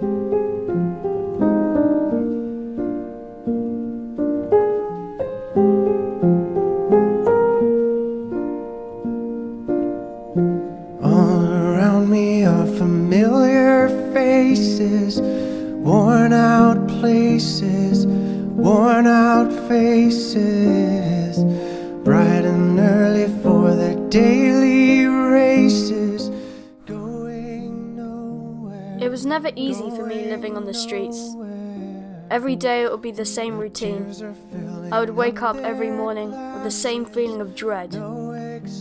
All around me are familiar faces, worn out places, worn out faces, bright and early for their daily races, going nowhere. It was never easy for me living on the streets. Every day it would be the same routine. I would wake up every morning with the same feeling of dread.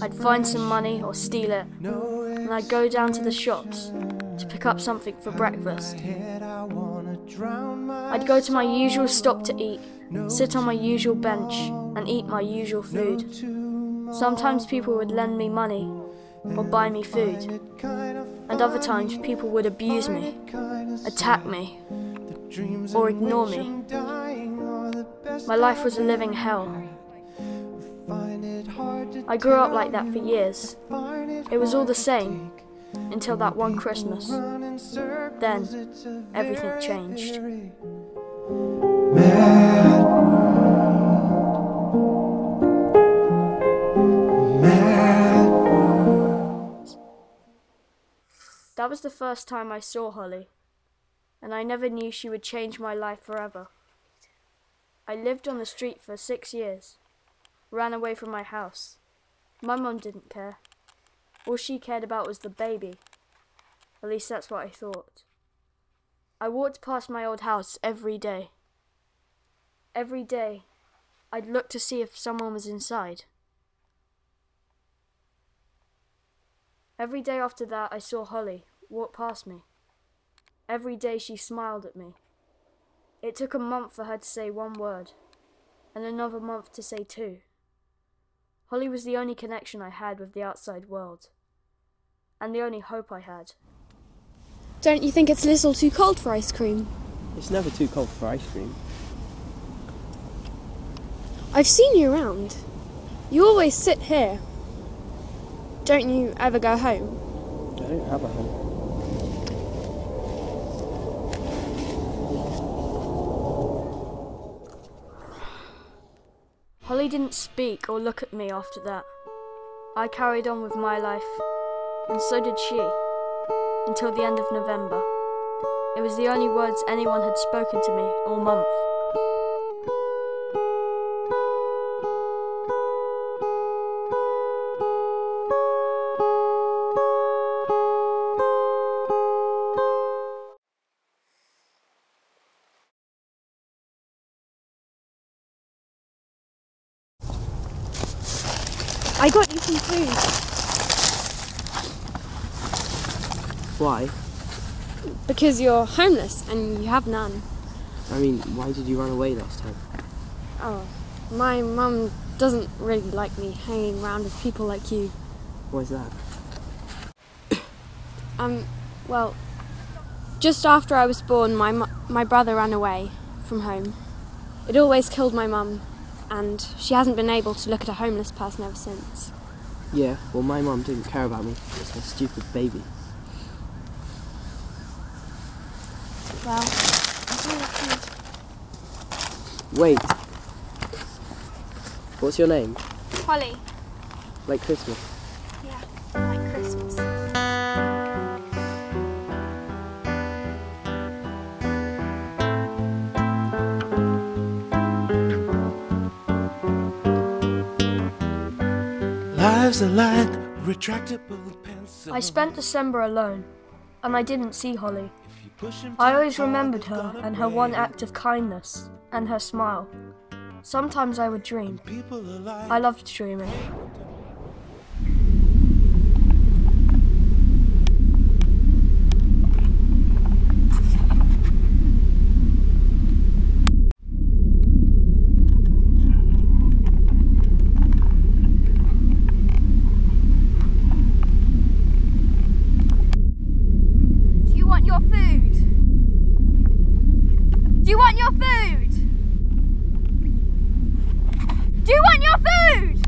I'd find some money or steal it, and I'd go down to the shops to pick up something for breakfast. I'd go to my usual stop to eat, sit on my usual bench, and eat my usual food. Sometimes people would lend me money or buy me food, and other times people would abuse me, attack me, or ignore me. My life was a living hell. I grew up like that for years. It was all the same until that one Christmas. Then everything changed. Mad world. Mad world. That was the first time I saw Holly, and I never knew she would change my life forever. I lived on the street for 6 years, ran away from my house. My mum didn't care. All she cared about was the baby. At least that's what I thought. I walked past my old house every day. Every day, I'd look to see if someone was inside. Every day after that, I saw Holly walk past me. Every day she smiled at me. It took a month for her to say one word, and another month to say 2. Holly was the only connection I had with the outside world, and the only hope I had. Don't you think it's a little too cold for ice cream? It's never too cold for ice cream. I've seen you around. You always sit here. Don't you ever go home? I don't have a home. Holly didn't speak or look at me after that. I carried on with my life, and so did she, until the end of November. It was the only words anyone had spoken to me all month. I got you some food. Why? Because you're homeless and you have none. I mean, why did you run away last time? Oh, my mum doesn't really like me hanging around with people like you. Why's that? Well, just after I was born, my brother ran away from home. It always killed my mum, and she hasn't been able to look at a homeless person ever since. Yeah, well, my mum didn't care about me. It's her stupid baby. Well, I saw your food. Wait. What's your name? Holly. Like Christmas? Yeah, like Christmas. Lives are like retractable pencils. I spent December alone, and I didn't see Holly. I always remembered her and her one act of kindness, and her smile. Sometimes I would dream. I loved dreaming. Do you want your food? Do you want your food? Do you want your food?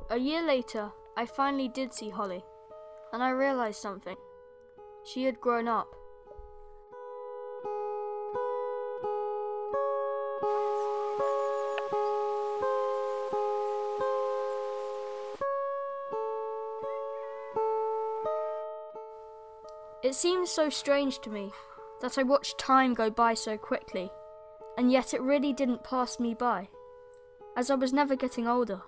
A year later, I finally did see Holly, and I realised something. She had grown up. It seems so strange to me that I watched time go by so quickly, and yet it really didn't pass me by, as I was never getting older.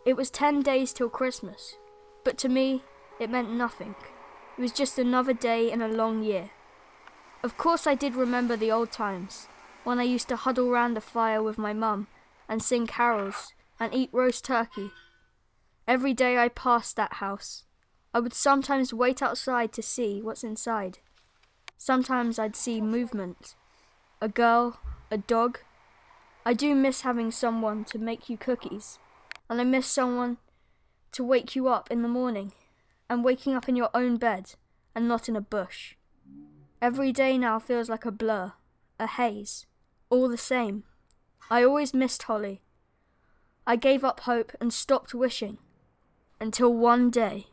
It was 10 days till Christmas, but to me, it meant nothing. It was just another day in a long year. Of course I did remember the old times, when I used to huddle round the fire with my mum and sing carols and eat roast turkey. Every day I passed that house, I would sometimes wait outside to see what's inside. Sometimes I'd see movement. A girl, a dog. I do miss having someone to make you cookies, and I miss someone to wake you up in the morning, and waking up in your own bed and not in a bush. Every day now feels like a blur, a haze, all the same. I always missed Holly. I gave up hope and stopped wishing, until one day.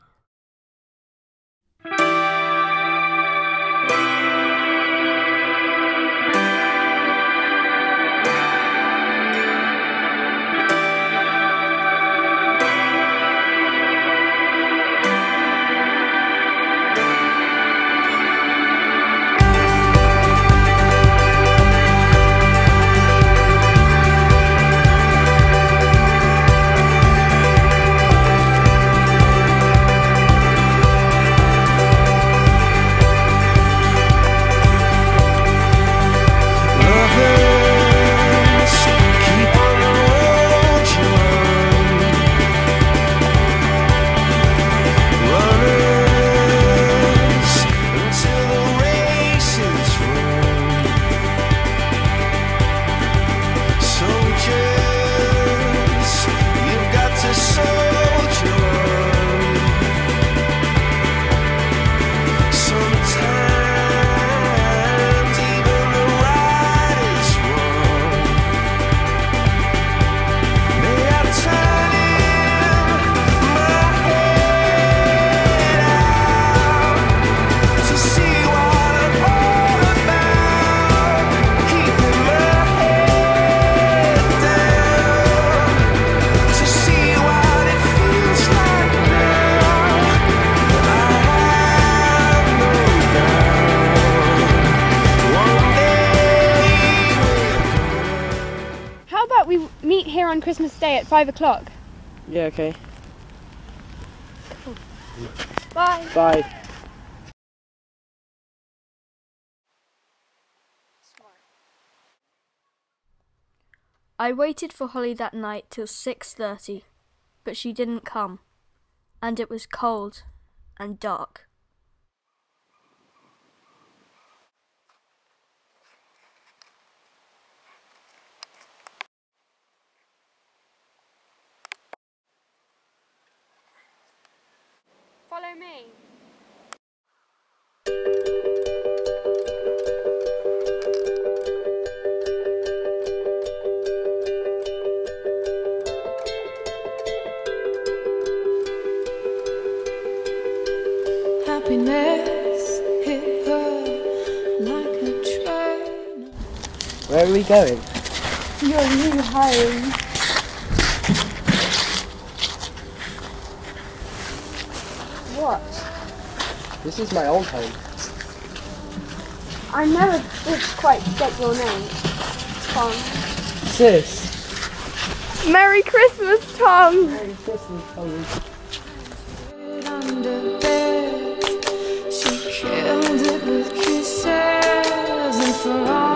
We meet here on Christmas Day at 5 o'clock. Yeah, okay. Cool. Bye. Bye. I waited for Holly that night till 6:30, but she didn't come, and it was cold and dark. Follow me. Happiness hit her like a train. Where are we going? Your new home. What? This is my old home. I never did quite get your name, Tom. Sis! Merry Christmas, Tom! Merry Christmas, Holly. Under bed, she killed it with kisses, and for all